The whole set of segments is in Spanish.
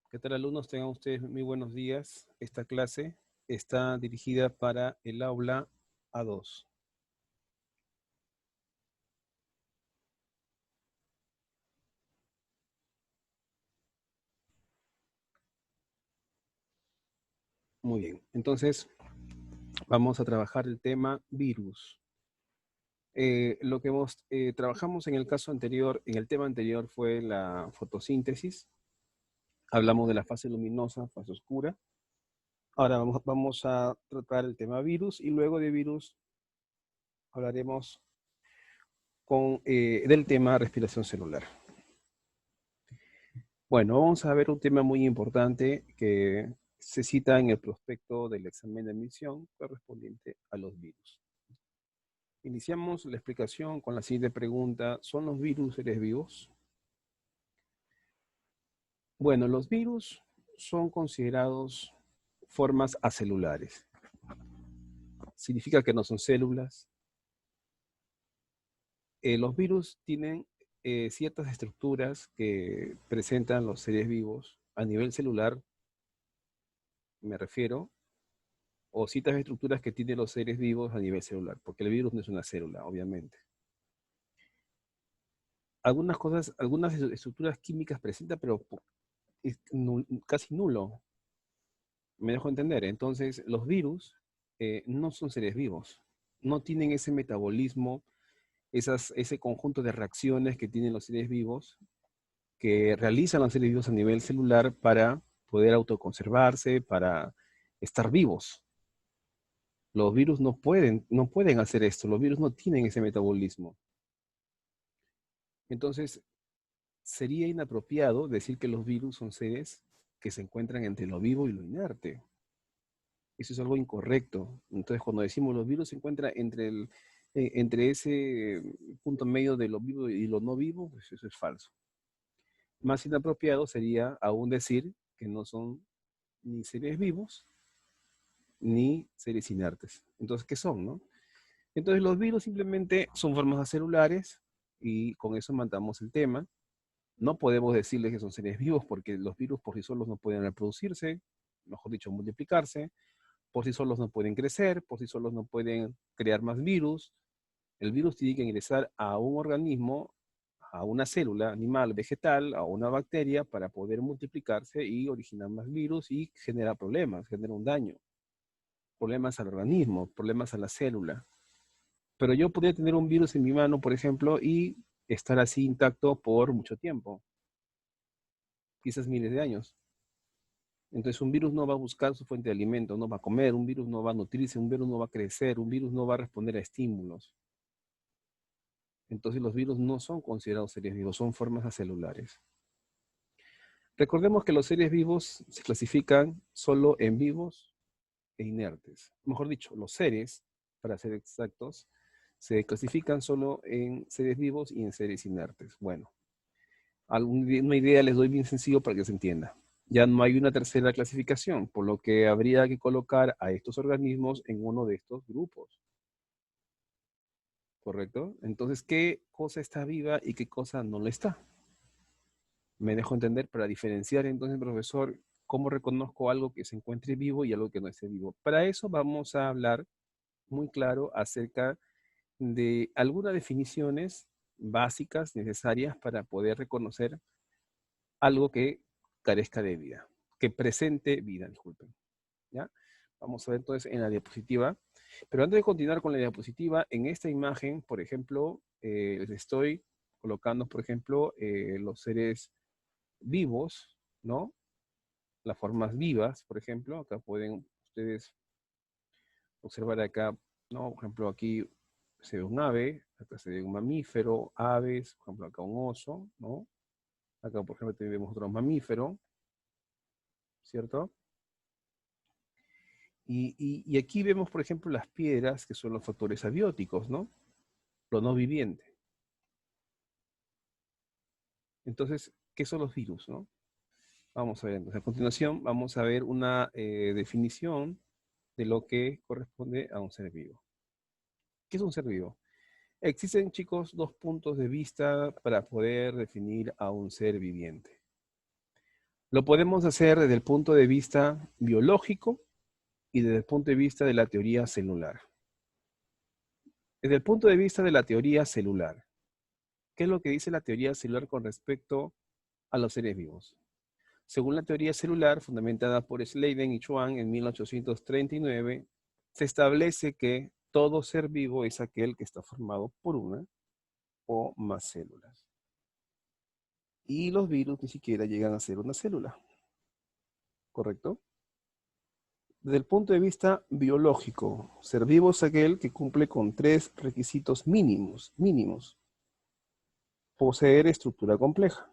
¿Qué tal, alumnos? Tengan ustedes muy buenos días. Esta clase está dirigida para el aula A2. Muy bien. Entonces, vamos a trabajar el tema virus. Lo que trabajamos en el caso anterior, en el tema anterior fue la fotosíntesis. Hablamos de la fase luminosa, fase oscura. Ahora vamos a tratar el tema virus y luego de virus hablaremos del tema respiración celular. Bueno, vamos a ver un tema muy importante que se cita en el prospecto del examen de admisión correspondiente a los virus. Iniciamos la explicación con la siguiente pregunta: ¿son los virus seres vivos? Bueno, los virus son considerados formas acelulares. Significa que no son células. Los virus tienen ciertas estructuras que presentan los seres vivos a nivel celular, me refiero, o ciertas estructuras que tienen los seres vivos a nivel celular, porque el virus no es una célula, obviamente. Algunas estructuras químicas presentan, pero es casi nulo. Me dejo entender. Entonces, los virus no son seres vivos, no tienen ese metabolismo, ese conjunto de reacciones que tienen los seres vivos, que realizan los seres vivos a nivel celular para poder autoconservarse, para estar vivos. Los virus no pueden hacer esto, los virus no tienen ese metabolismo. Entonces, sería inapropiado decir que los virus son seres que se encuentran entre lo vivo y lo inerte. Eso es algo incorrecto. Entonces, cuando decimos los virus se encuentran entre ese punto medio de lo vivo y lo no vivo, pues eso es falso. Más inapropiado sería aún decir que no son ni seres vivos ni seres inertes. Entonces, ¿qué son, no? Entonces, los virus simplemente son formas celulares y con eso matamos el tema. No podemos decirles que son seres vivos porque los virus por sí solos no pueden reproducirse, mejor dicho, multiplicarse, por sí solos no pueden crecer, por sí solos no pueden crear más virus. El virus tiene que ingresar a un organismo, a una célula animal, vegetal, a una bacteria para poder multiplicarse y originar más virus y genera problemas, genera un daño, problemas al organismo, problemas a la célula. Pero yo podría tener un virus en mi mano, por ejemplo, y estar así intacto por mucho tiempo, quizás miles de años. Entonces un virus no va a buscar su fuente de alimento, no va a comer, un virus no va a nutrirse, un virus no va a crecer, un virus no va a responder a estímulos. Entonces los virus no son considerados seres vivos, son formas acelulares. Recordemos que los seres vivos se clasifican solo en vivos e inertes. Mejor dicho, los seres, para ser exactos, se clasifican solo en seres vivos y en seres inertes. Bueno, una idea les doy bien sencillo para que se entienda. Ya no hay una tercera clasificación, por lo que habría que colocar a estos organismos en uno de estos grupos. ¿Correcto? Entonces, ¿qué cosa está viva y qué cosa no lo está? Me dejo entender para diferenciar entonces, profesor, cómo reconozco algo que se encuentre vivo y algo que no esté vivo. Para eso vamos a hablar muy claro acerca de algunas definiciones básicas necesarias para poder reconocer algo que carezca de vida, que presente vida, disculpen. ¿Ya? Vamos a ver entonces en la diapositiva. Pero antes de continuar con la diapositiva, en esta imagen, por ejemplo, les estoy colocando, por ejemplo, los seres vivos, ¿no? Las formas vivas, por ejemplo. Acá pueden ustedes observar acá, ¿no? Por ejemplo, aquí se ve un ave, acá se ve un mamífero, aves, por ejemplo, acá un oso, ¿no? Acá, por ejemplo, tenemos otro mamífero, ¿cierto? Y aquí vemos, por ejemplo, las piedras, que son los factores abióticos, ¿no? Lo no viviente. Entonces, ¿qué son los virus, no? Vamos a ver, entonces, a continuación vamos a ver una definición de lo que corresponde a un ser vivo. ¿Qué es un ser vivo? Existen, chicos, dos puntos de vista para poder definir a un ser viviente. Lo podemos hacer desde el punto de vista biológico y desde el punto de vista de la teoría celular. Desde el punto de vista de la teoría celular, ¿qué es lo que dice la teoría celular con respecto a los seres vivos? Según la teoría celular, fundamentada por Sladen y Chuang en 1839, se establece que todo ser vivo es aquel que está formado por una o más células. Y los virus ni siquiera llegan a ser una célula, ¿correcto? Desde el punto de vista biológico, ser vivo es aquel que cumple con 3 requisitos mínimos. Poseer estructura compleja.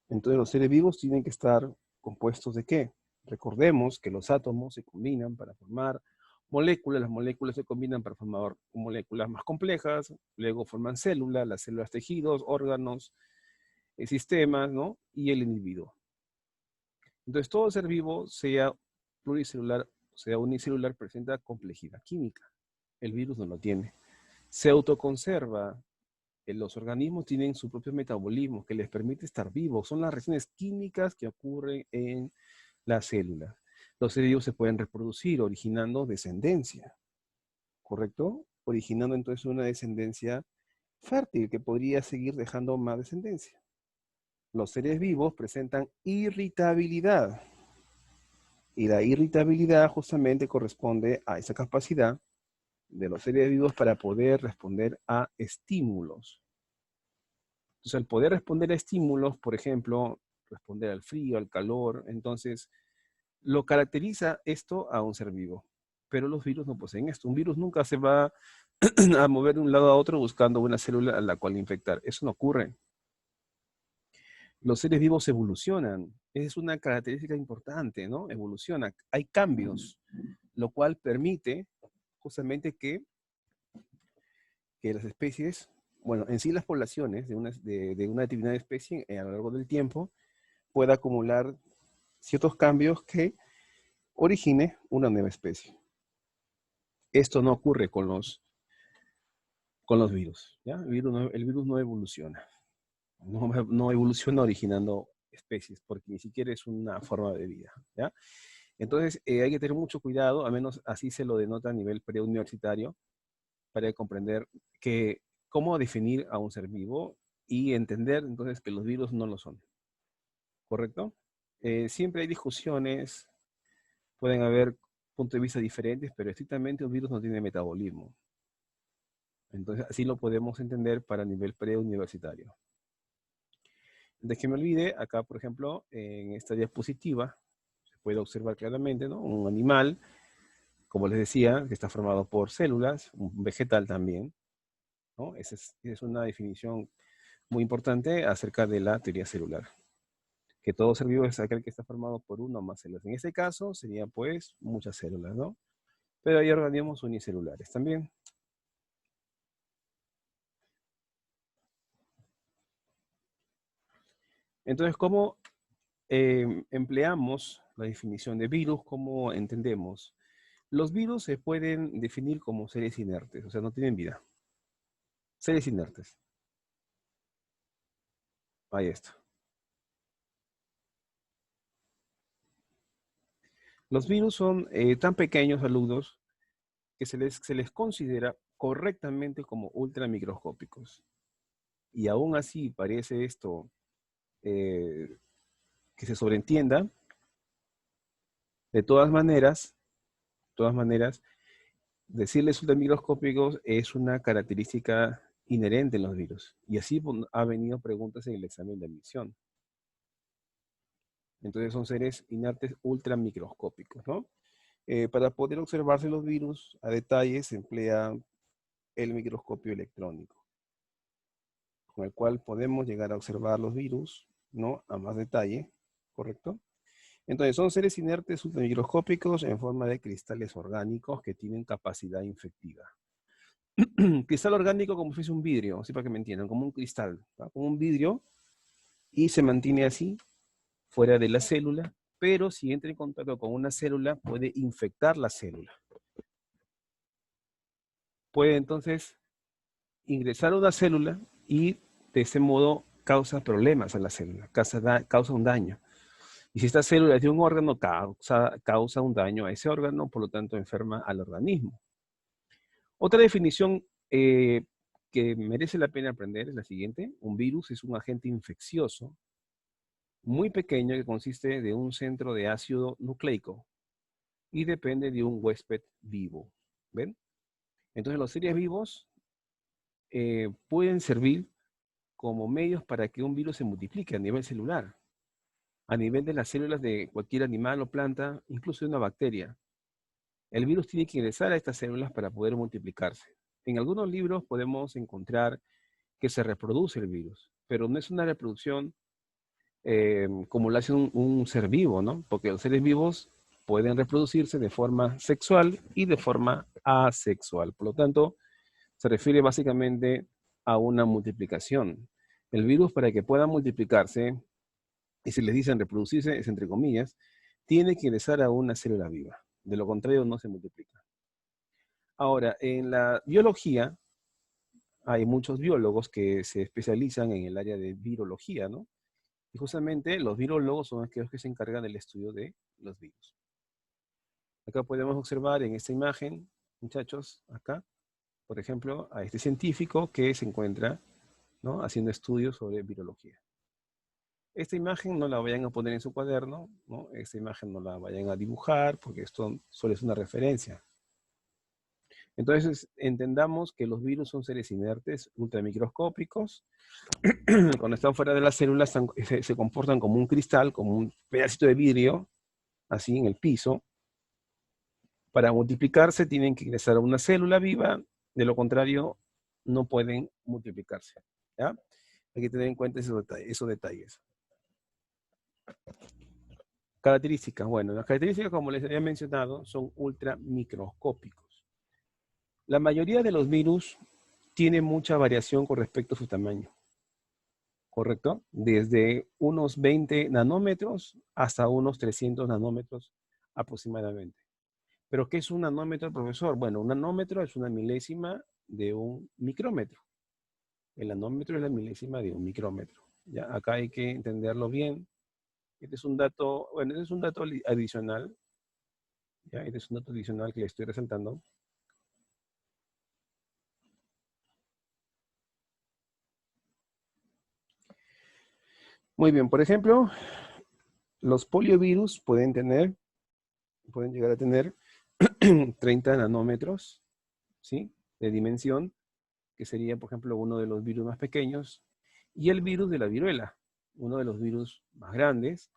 Entonces los seres vivos tienen que estar compuestos ¿de qué? Recordemos que los átomos se combinan para formar moléculas, las moléculas se combinan para formar moléculas más complejas, luego forman células, las células tejidos, órganos, sistemas, ¿no? Y el individuo. Entonces todo ser vivo, sea pluricelular, sea unicelular, presenta complejidad química. El virus no lo tiene. Se autoconserva. Los organismos tienen su propio metabolismo que les permite estar vivos. Son las reacciones químicas que ocurren en la célula. Los seres vivos se pueden reproducir originando descendencia, ¿correcto? Originando entonces una descendencia fértil que podría seguir dejando más descendencia. Los seres vivos presentan irritabilidad. Y la irritabilidad justamente corresponde a esa capacidad de los seres vivos para poder responder a estímulos. Entonces, al poder responder a estímulos, por ejemplo, responder al frío, al calor, entonces lo caracteriza esto a un ser vivo. Pero los virus no poseen esto. Un virus nunca se va a mover de un lado a otro buscando una célula a la cual infectar. Eso no ocurre. Los seres vivos evolucionan. Esa es una característica importante, ¿no? Evoluciona. Hay cambios, lo cual permite justamente que las especies, bueno, en sí las poblaciones de una determinada especie a lo largo del tiempo pueda acumular ciertos cambios que origine una nueva especie. Esto no ocurre con los virus, ¿ya? El virus no evoluciona. No evoluciona originando especies, porque ni siquiera es una forma de vida, ¿ya? Entonces, hay que tener mucho cuidado, al menos así se lo denota a nivel preuniversitario, para comprender cómo definir a un ser vivo y entender entonces que los virus no lo son, ¿correcto? Siempre hay discusiones, pueden haber puntos de vista diferentes, pero estrictamente un virus no tiene metabolismo. Entonces, así lo podemos entender para nivel preuniversitario. Antes que me olvide, acá, por ejemplo, en esta diapositiva, se puede observar claramente, ¿no? Un animal, como les decía, que está formado por células, un vegetal también, ¿no? Esa es una definición muy importante acerca de la teoría celular. Que todo ser vivo es aquel que está formado por una o más células. En este caso, serían pues muchas células, ¿no? Pero hay organismos unicelulares también. Entonces, ¿cómo empleamos la definición de virus? ¿Cómo entendemos? Los virus se pueden definir como seres inertes, o sea, no tienen vida. Seres inertes. Ahí está. Los virus son tan pequeños, alumnos, que se les considera correctamente como ultramicroscópicos. Y aún así parece esto que se sobreentienda. De todas maneras, decirles ultramicroscópicos es una característica inherente en los virus. Y así ha venido preguntas en el examen de admisión. Entonces son seres inertes ultramicroscópicos, ¿no? Para poder observarse los virus a detalle se emplea el microscopio electrónico, con el cual podemos llegar a observar los virus, ¿no? A más detalle, ¿correcto? Entonces son seres inertes ultramicroscópicos en forma de cristales orgánicos que tienen capacidad infectiva. Cristal orgánico como si fuese un vidrio, así para que me entiendan, como un cristal, ¿no? Como un vidrio, y se mantiene así fuera de la célula, pero si entra en contacto con una célula puede infectar la célula. Puede entonces ingresar a una célula y de ese modo causa problemas a la célula, causa un daño. Y si esta célula es de un órgano, causa un daño a ese órgano, por lo tanto enferma al organismo. Otra definición que merece la pena aprender es la siguiente. Un virus es un agente infeccioso muy pequeño que consiste de un centro de ácido nucleico y depende de un huésped vivo. ¿Ven? Entonces los seres vivos pueden servir como medios para que un virus se multiplique a nivel celular, a nivel de las células de cualquier animal o planta, incluso de una bacteria. El virus tiene que ingresar a estas células para poder multiplicarse. En algunos libros podemos encontrar que se reproduce el virus, pero no es una reproducción como lo hace un ser vivo, ¿no? Porque los seres vivos pueden reproducirse de forma sexual y de forma asexual. Por lo tanto, se refiere básicamente a una multiplicación. El virus, para que pueda multiplicarse, y si les dicen reproducirse, es entre comillas, tiene que ingresar a una célula viva. De lo contrario, no se multiplica. Ahora, en la biología, hay muchos biólogos que se especializan en el área de virología, ¿no? Y justamente los virólogos son aquellos que se encargan del estudio de los virus. Acá podemos observar en esta imagen, muchachos, acá, por ejemplo, a este científico que se encuentra, ¿no?, haciendo estudios sobre virología. Esta imagen no la vayan a poner en su cuaderno, ¿no? Esta imagen no la vayan a dibujar porque esto solo es una referencia. Entonces, entendamos que los virus son seres inertes, ultramicroscópicos. Cuando están fuera de las células se comportan como un cristal, como un pedacito de vidrio, así en el piso. Para multiplicarse tienen que ingresar a una célula viva, de lo contrario no pueden multiplicarse. ¿Ya? Hay que tener en cuenta esos detalles. Características. Bueno, las características, como les había mencionado, son ultramicroscópicos. La mayoría de los virus tienen mucha variación con respecto a su tamaño. ¿Correcto? Desde unos 20 nanómetros hasta unos 300 nanómetros aproximadamente. ¿Pero qué es un nanómetro, profesor? Bueno, un nanómetro es una milésima de un micrómetro. El nanómetro es la milésima de un micrómetro. ¿Ya? Acá hay que entenderlo bien. Este es un dato, bueno, este es un dato adicional. ¿Ya? Este es un dato adicional que le estoy resaltando. Muy bien, por ejemplo, los poliovirus pueden llegar a tener 30 nanómetros, ¿sí?, de dimensión, que sería, por ejemplo, uno de los virus más pequeños, y el virus de la viruela, uno de los virus más grandes,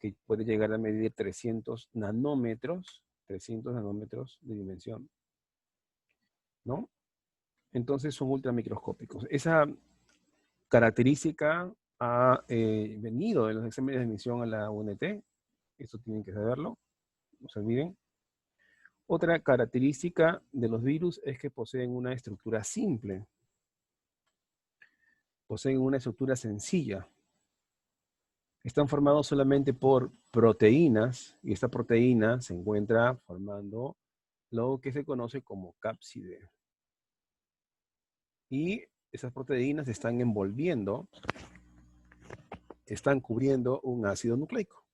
que puede llegar a medir 300 nanómetros de dimensión, ¿no? Entonces son ultramicroscópicos. Esa característica ha venido en los exámenes de admisión a la UNT, eso tienen que saberlo, no se olviden. Otra característica de los virus es que poseen una estructura simple, poseen una estructura sencilla. Están formados solamente por proteínas, y esta proteína se encuentra formando lo que se conoce como cápside. Y esas proteínas están están cubriendo un ácido nucleico.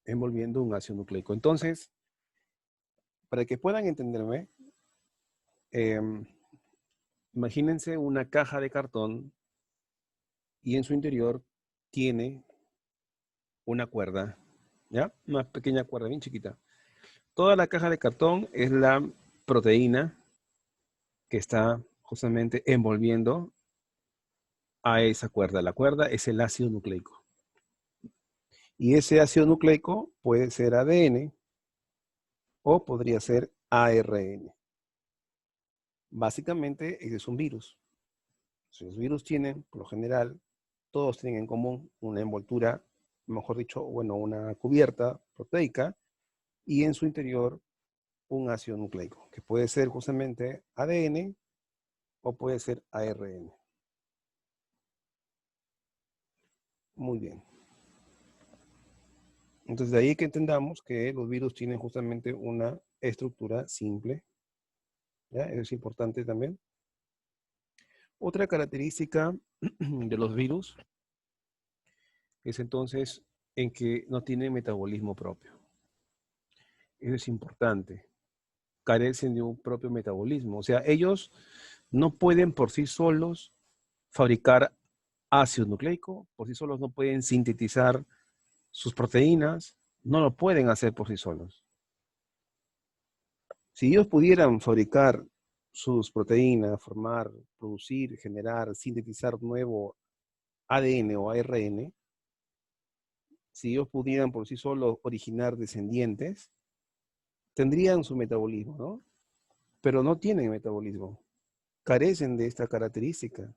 Envolviendo un ácido nucleico. Entonces, para que puedan entenderme, imagínense una caja de cartón y en su interior tiene una cuerda, ¿ya? Una pequeña cuerda bien chiquita. Toda la caja de cartón es la proteína que está justamente envolviendo a esa cuerda. La cuerda es el ácido nucleico. Y ese ácido nucleico puede ser ADN o podría ser ARN. Básicamente, ese es un virus. Los virus tienen, por lo general, todos tienen en común una envoltura, mejor dicho, bueno, una cubierta proteica y en su interior un ácido nucleico, que puede ser justamente ADN o puede ser ARN. Muy bien. Entonces, de ahí que entendamos que los virus tienen justamente una estructura simple. ¿Ya? Eso es importante también. Otra característica de los virus es entonces en que no tienen metabolismo propio. Eso es importante. Carecen de un propio metabolismo. O sea, ellos no pueden por sí solos fabricar ácido nucleico, por sí solos no pueden sintetizar sus proteínas, no lo pueden hacer por sí solos. Si ellos pudieran fabricar sus proteínas, formar, producir, generar, sintetizar nuevo ADN o ARN, si ellos pudieran por sí solos originar descendientes, tendrían su metabolismo, ¿no? Pero no tienen metabolismo, carecen de esta característica.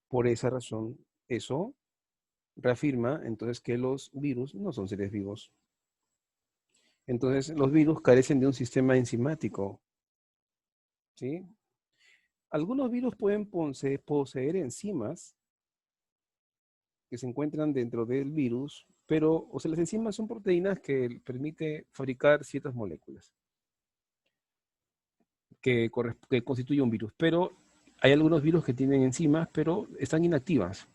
Por esa razón, eso reafirma entonces que los virus no son seres vivos. Entonces, los virus carecen de un sistema enzimático, ¿sí? Algunos virus pueden poseer enzimas que se encuentran dentro del virus, pero, o sea, las enzimas son proteínas que permiten fabricar ciertas moléculas que constituyen un virus, pero hay algunos virus que tienen enzimas, pero están inactivas,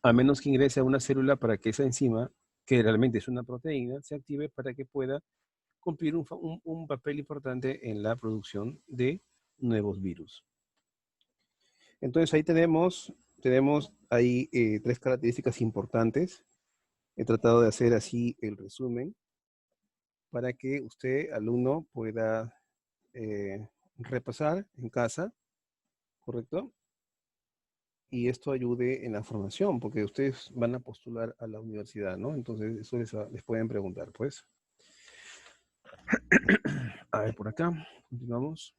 a menos que ingrese a una célula para que esa enzima, que realmente es una proteína, se active para que pueda cumplir un papel importante en la producción de nuevos virus. Entonces ahí tenemos ahí tres características importantes. He tratado de hacer así el resumen para que usted, alumno, pueda repasar en casa, ¿correcto? Y esto ayude en la formación, porque ustedes van a postular a la universidad, ¿no? Entonces eso les pueden preguntar, pues. A ver, por acá, continuamos.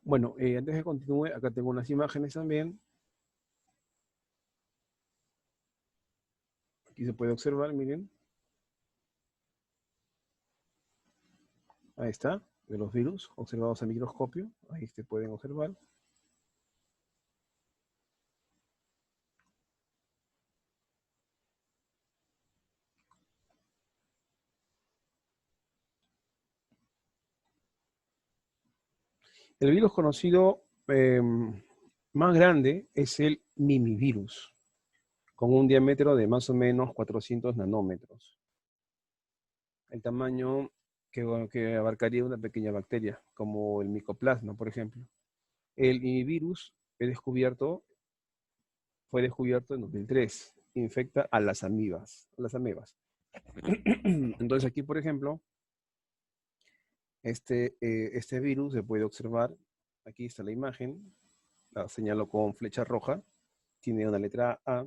Bueno, antes de que continúe, acá tengo unas imágenes también. Aquí se puede observar, miren. Ahí está, de los virus observados a microscopio. Ahí se pueden observar. El virus conocido más grande es el mimivirus, con un diámetro de más o menos 400 nanómetros. El tamaño que abarcaría una pequeña bacteria, como el micoplasma, por ejemplo. El mimivirus fue descubierto en 2003. Infecta a las amibas. Entonces aquí, por ejemplo, este virus se puede observar. Aquí está la imagen. La señalo con flecha roja. Tiene una letra A.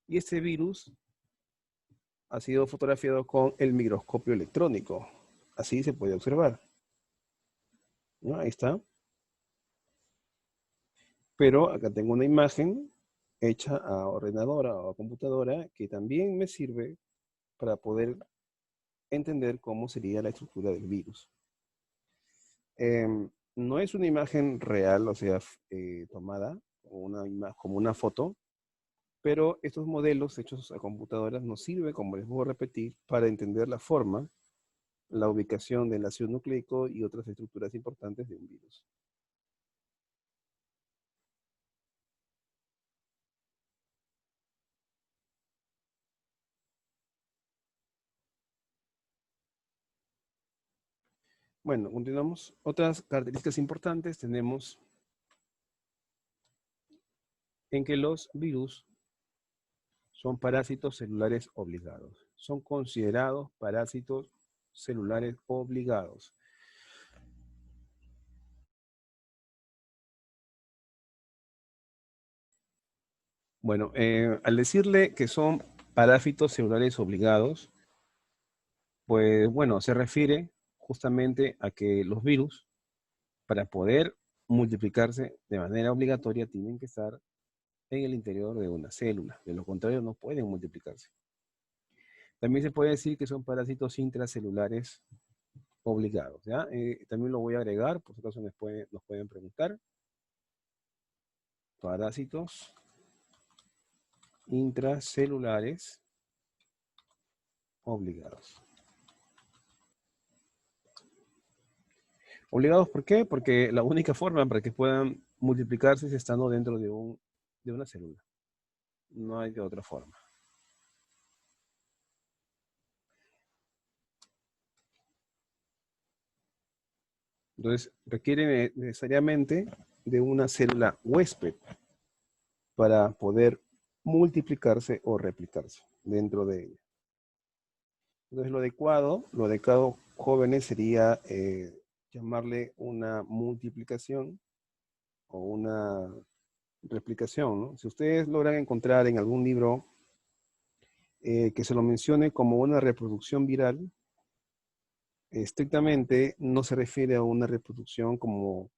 Y este virus ha sido fotografiado con el microscopio electrónico. Así se puede observar, ¿no? Ahí está. Pero acá tengo una imagen hecha a ordenadora o a computadora que también me sirve para poder entender cómo sería la estructura del virus. No es una imagen real, o sea, tomada como una foto, pero estos modelos hechos a computadoras nos sirven, como les voy a repetir, para entender la forma, la ubicación del ácido nucleico y otras estructuras importantes de un virus. Bueno, continuamos. Otras características importantes tenemos en que los virus son parásitos celulares obligados. Son considerados parásitos celulares obligados. Bueno, al decirle que son parásitos celulares obligados, pues bueno, se refiere justamente a que los virus, para poder multiplicarse de manera obligatoria, tienen que estar en el interior de una célula. De lo contrario, no pueden multiplicarse. También se puede decir que son parásitos intracelulares obligados, ¿ya? También lo voy a agregar, por si acaso nos pueden preguntar. Parásitos intracelulares obligados. Obligados, ¿por qué? Porque la única forma para que puedan multiplicarse es estando dentro de una célula. No hay de otra forma. Entonces, requiere necesariamente de una célula huésped para poder multiplicarse o replicarse dentro de ella. Entonces, lo adecuado, jóvenes, sería llamarle una multiplicación o una replicación, ¿no? Si ustedes logran encontrar en algún libro que se lo mencione como una reproducción viral, estrictamente no se refiere a una reproducción como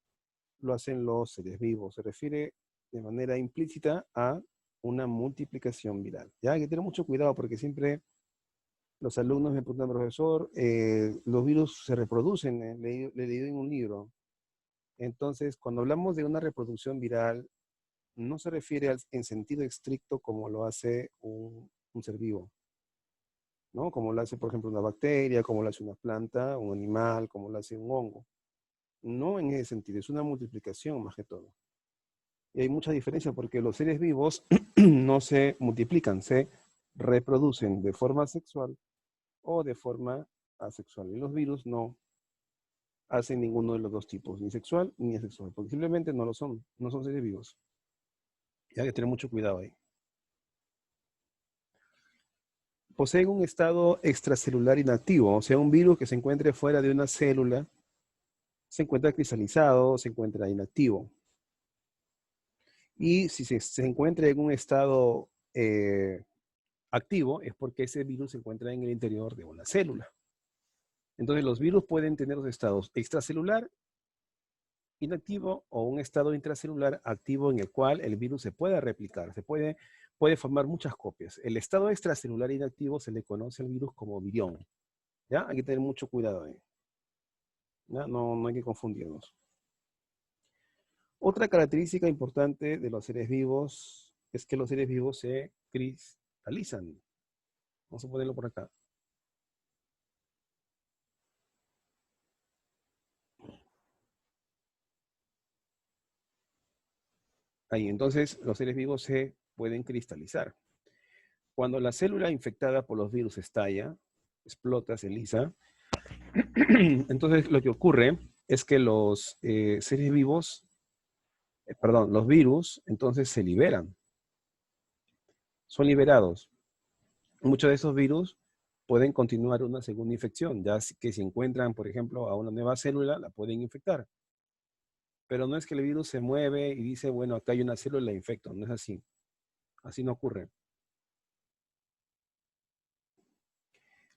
lo hacen los seres vivos, se refiere de manera implícita a una multiplicación viral. Ya hay que tener mucho cuidado porque siempre los alumnos me preguntan, profesor, los virus se reproducen, le he leído en un libro. Entonces, cuando hablamos de una reproducción viral, no se refiere en sentido estricto como lo hace un ser vivo, ¿no? Como lo hace, por ejemplo, una bacteria, como lo hace una planta, un animal, como lo hace un hongo. No en ese sentido, es una multiplicación más que todo. Y hay mucha diferencia porque los seres vivos no se multiplican, se reproducen de forma sexual o de forma asexual. Y los virus no hacen ninguno de los dos tipos, ni sexual ni asexual, porque simplemente no lo son, no son seres vivos. Y hay que tener mucho cuidado ahí. Poseen un estado extracelular inactivo, o sea, un virus que se encuentre fuera de una célula se encuentra cristalizado, se encuentra inactivo. Y si se encuentra en un estado activo, es porque ese virus se encuentra en el interior de una célula. Entonces, los virus pueden tener los estados extracelular inactivo o un estado intracelular activo en el cual el virus se puede replicar, puede formar muchas copias. El estado extracelular inactivo se le conoce al virus como virión. ¿Ya? Hay que tener mucho cuidado ahí. ¿Ya? No, no hay que confundirnos. Otra característica importante de los seres vivos es que los seres vivos se cristalizan. Vamos a ponerlo por acá. Ahí, entonces, los seres vivos se pueden cristalizar. Cuando la célula infectada por los virus estalla, explota, se lisa, entonces lo que ocurre es que los seres vivos, perdón, los virus, entonces se liberan, son liberados. Muchos de esos virus pueden continuar una segunda infección, ya que si encuentran, por ejemplo, a una nueva célula, la pueden infectar. Pero no es que el virus se mueve y dice, bueno, acá hay una célula, la infecto. No es así. Así no ocurre.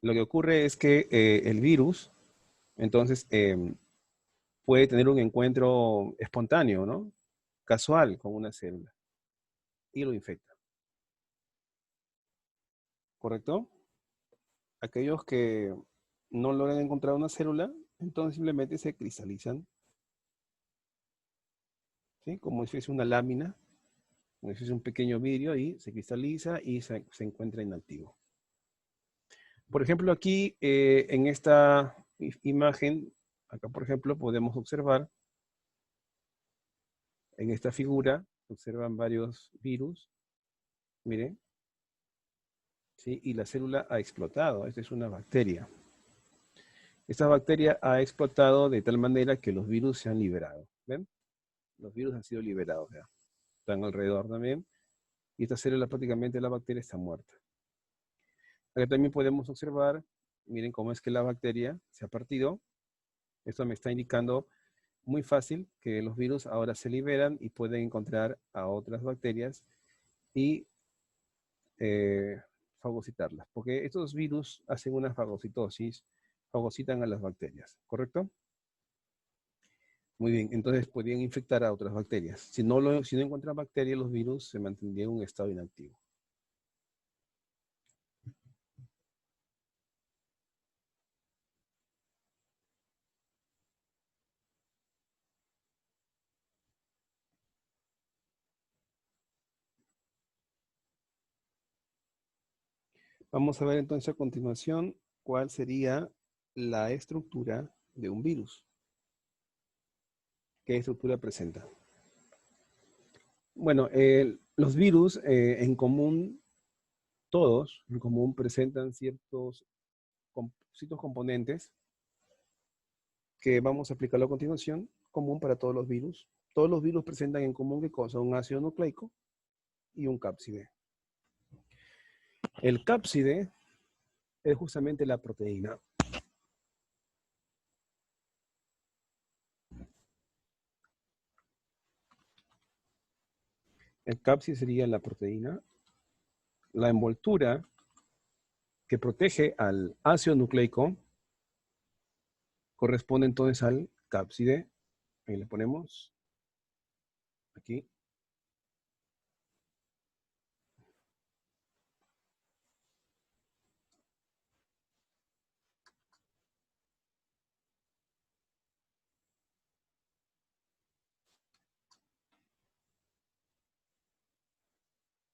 Lo que ocurre es que el virus, entonces, puede tener un encuentro espontáneo, ¿no? Casual con una célula y lo infecta. ¿Correcto? Aquellos que no logran encontrar una célula, entonces simplemente se cristalizan, ¿sí? Como si fuese una lámina, como si fuese un pequeño vidrio y se cristaliza y se encuentra inactivo. Por ejemplo, aquí en esta imagen, acá por ejemplo, podemos observar, en esta figura, observan varios virus, miren, ¿sí? Y la célula ha explotado, esta es una bacteria. Esta bacteria ha explotado de tal manera que los virus se han liberado, ¿ven? Los virus han sido liberados ya, están alrededor también, y esta célula prácticamente la bacteria está muerta. Acá también podemos observar, miren cómo es que la bacteria se ha partido, esto me está indicando muy fácil que los virus ahora se liberan y pueden encontrar a otras bacterias y fagocitarlas, porque estos virus hacen una fagocitosis, fagocitan a las bacterias, ¿correcto? Muy bien, entonces podrían infectar a otras bacterias. Si no encuentran bacterias, los virus se mantendrían en un estado inactivo. Vamos a ver entonces a continuación cuál sería la estructura de un virus. ¿Qué estructura presenta? Bueno, los virus en común, todos en común presentan ciertos componentes que vamos a explicarlo a continuación, común para todos los virus. Todos los virus presentan en común ¿qué cosa? Un ácido nucleico y un cápside. El cápside es justamente la proteína. El cápside sería la proteína. La envoltura que protege al ácido nucleico corresponde entonces al cápside. Ahí le ponemos aquí.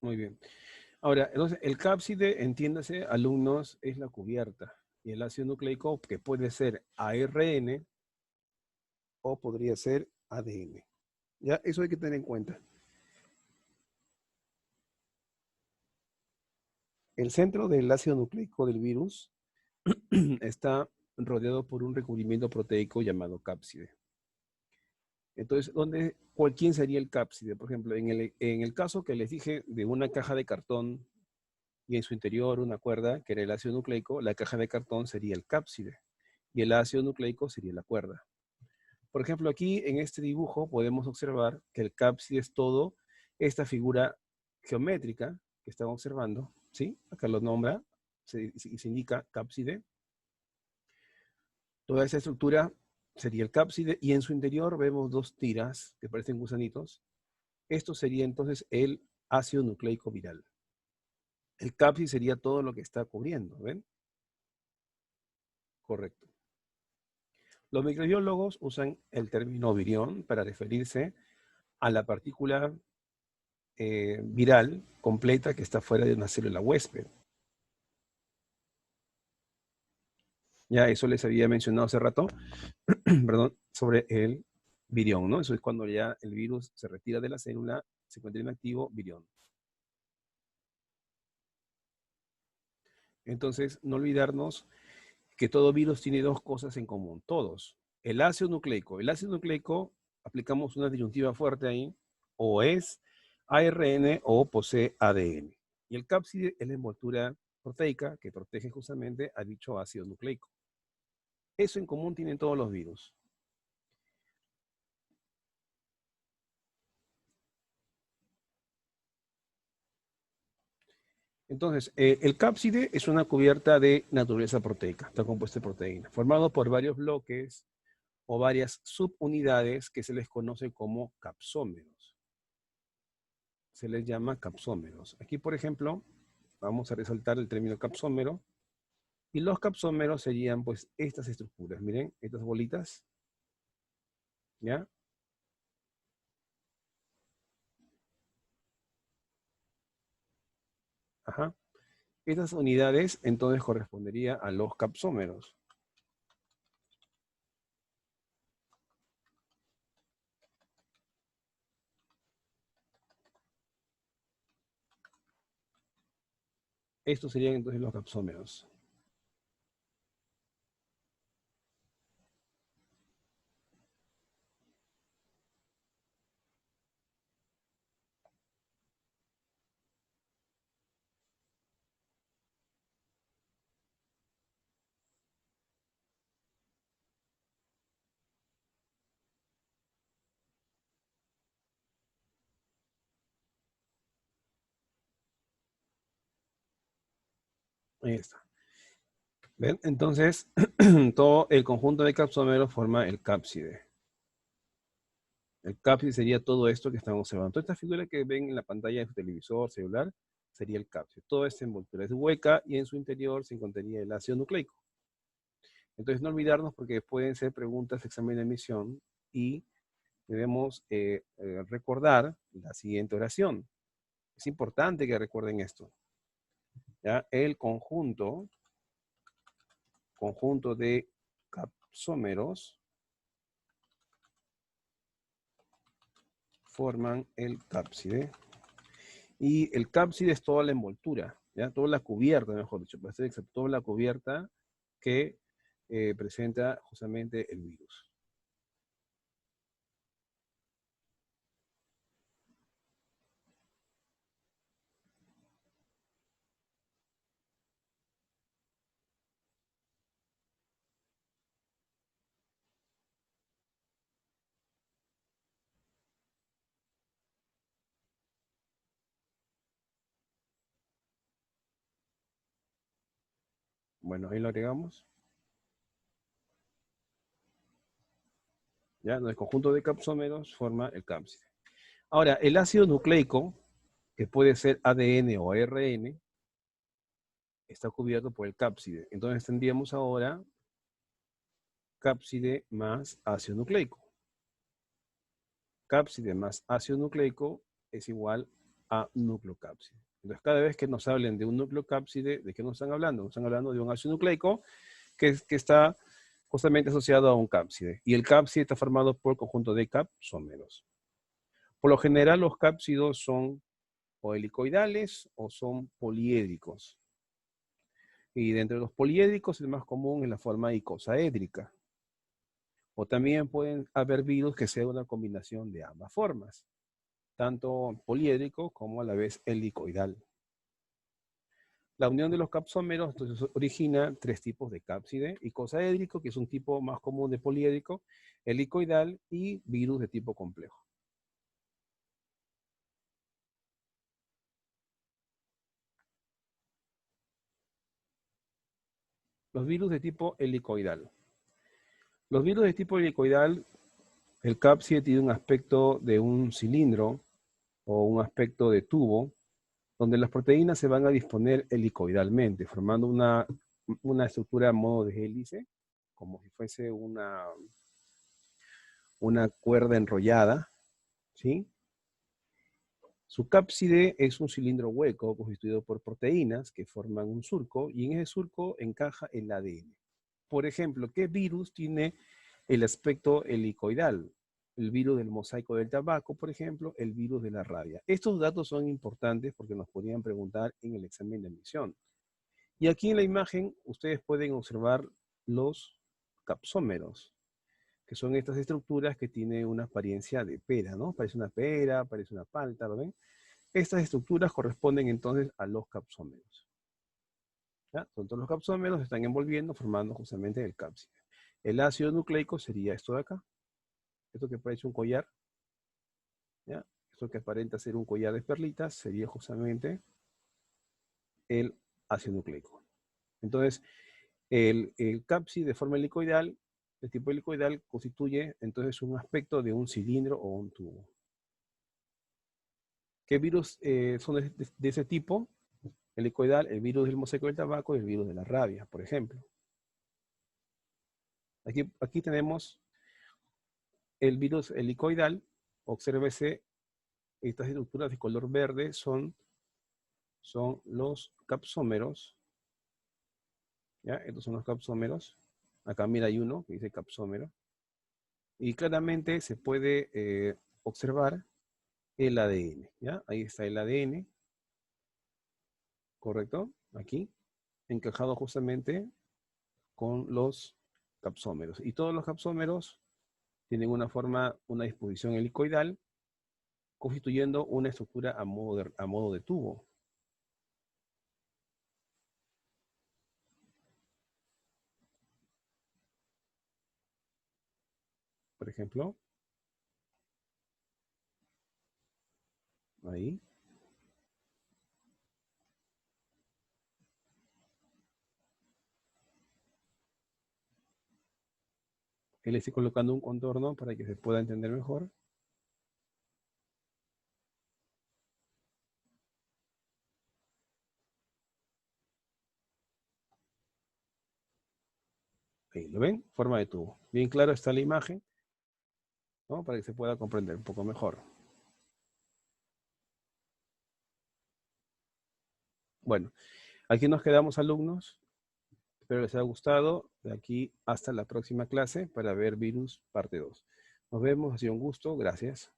Muy bien. Ahora, entonces, el cápside, entiéndase, alumnos, es la cubierta. Y el ácido nucleico, que puede ser ARN o podría ser ADN. ¿Ya? Eso hay que tener en cuenta. El centro del ácido nucleico del virus está rodeado por un recubrimiento proteico llamado cápside. Entonces, ¿quién sería el cápside? Por ejemplo, en el caso que les dije de una caja de cartón y en su interior una cuerda, que era el ácido nucleico, la caja de cartón sería el cápside y el ácido nucleico sería la cuerda. Por ejemplo, aquí en este dibujo podemos observar que el cápside es todo esta figura geométrica que estamos observando, ¿sí? Acá lo nombra, se indica cápside. Toda esa estructura sería el cápside y en su interior vemos dos tiras que parecen gusanitos. Esto sería entonces el ácido nucleico viral. El cápside sería todo lo que está cubriendo, ¿ven? Correcto. Los microbiólogos usan el término virión para referirse a la partícula viral completa que está fuera de una célula huésped. Ya eso les había mencionado hace rato, perdón, sobre el virión, ¿no? Eso es cuando ya el virus se retira de la célula, se encuentra inactivo, virión. Entonces, no olvidarnos que todo virus tiene dos cosas en común, todos. El ácido nucleico. El ácido nucleico, aplicamos una disyuntiva fuerte ahí, o es ARN o posee ADN. Y el cápside es la envoltura proteica que protege justamente a dicho ácido nucleico. Eso en común tienen todos los virus. Entonces, el cápside es una cubierta de naturaleza proteica, está compuesto de proteína, formado por varios bloques o varias subunidades que se les conoce como capsómeros. Se les llama capsómeros. Aquí, por ejemplo, vamos a resaltar el término capsómero. Y los capsómeros serían, pues, estas estructuras. Miren, estas bolitas. ¿Ya? Ajá. Estas unidades, entonces, correspondería a los capsómeros. Estos serían, entonces, los capsómeros. Ahí está. ¿Ven? Entonces, todo el conjunto de capsómeros forma el cápside. El cápside sería todo esto que estamos observando. Toda esta figura que ven en la pantalla de su televisor, celular, sería el cápside. Toda esta envoltura es hueca y en su interior se encontraría el ácido nucleico. Entonces, no olvidarnos porque pueden ser preguntas de examen de admisión y debemos recordar la siguiente oración. Es importante que recuerden esto. ¿Ya? El conjunto de capsómeros forman el cápside. Y el cápside es toda la envoltura, ¿ya? Toda la cubierta, mejor dicho, para ser exacto, toda la cubierta que presenta justamente el virus. Bueno, ahí lo agregamos. ¿Ya? El conjunto de capsómeros forma el cápside. Ahora, el ácido nucleico, que puede ser ADN o ARN, está cubierto por el cápside. Entonces tendríamos ahora cápside más ácido nucleico. Cápside más ácido nucleico es igual a nucleocápside. Entonces, cada vez que nos hablen de un nucleocápside, ¿de qué nos están hablando? Nos están hablando de un ácido nucleico que está justamente asociado a un cápside. Y el cápside está formado por el conjunto de capsómeros. Por lo general, los cápsidos son o helicoidales o son poliédricos. Y dentro de los poliédricos, el más común es la forma icosaédrica. O también pueden haber virus que sean una combinación de ambas formas, tanto poliédrico como a la vez helicoidal. La unión de los capsómeros entonces origina tres tipos de cápside: icosaédrico, que es un tipo más común de poliédrico, helicoidal y virus de tipo complejo. Los virus de tipo helicoidal. Los virus de tipo helicoidal, el cápside tiene un aspecto de un cilindro o un aspecto de tubo, donde las proteínas se van a disponer helicoidalmente, formando una estructura a modo de hélice, como si fuese una cuerda enrollada, ¿sí? Su cápside es un cilindro hueco constituido por proteínas que forman un surco, y en ese surco encaja el ADN. Por ejemplo, ¿qué virus tiene el aspecto helicoidal? El virus del mosaico del tabaco, por ejemplo, el virus de la rabia. Estos datos son importantes porque nos podrían preguntar en el examen de admisión. Y aquí en la imagen ustedes pueden observar los capsómeros, que son estas estructuras que tienen una apariencia de pera, ¿no? Parece una pera, parece una palta, ¿lo ven? Estas estructuras corresponden entonces a los capsómeros. ¿Ya? Todos los capsómeros se están envolviendo, formando justamente el cápside. El ácido nucleico sería esto de acá. Esto que parece un collar. ¿Ya? Esto que aparenta ser un collar de perlitas sería justamente el ácido nucleico. Entonces, el cápside de forma helicoidal, de tipo helicoidal, constituye entonces un aspecto de un cilindro o un tubo. ¿Qué virus son de ese tipo? Helicoidal, el virus del mosaico del tabaco y el virus de la rabia, por ejemplo. Aquí tenemos el virus helicoidal. Obsérvese, estas estructuras de color verde son los capsómeros. ¿Ya? Estos son los capsómeros. Acá mira, hay uno que dice capsómero. Y claramente se puede observar el ADN. ¿Ya? Ahí está el ADN. ¿Correcto? Aquí, encajado justamente con los capsómeros. Y todos los capsómeros tienen una disposición helicoidal, constituyendo una estructura a modo de tubo. Por ejemplo, ahí. Ahí le estoy colocando un contorno para que se pueda entender mejor. Ahí, ¿lo ven? Forma de tubo. Bien claro está la imagen, ¿no? Para que se pueda comprender un poco mejor. Bueno, aquí nos quedamos, alumnos. Espero les haya gustado. De aquí hasta la próxima clase para ver virus parte 2. Nos vemos, ha sido un gusto. Gracias.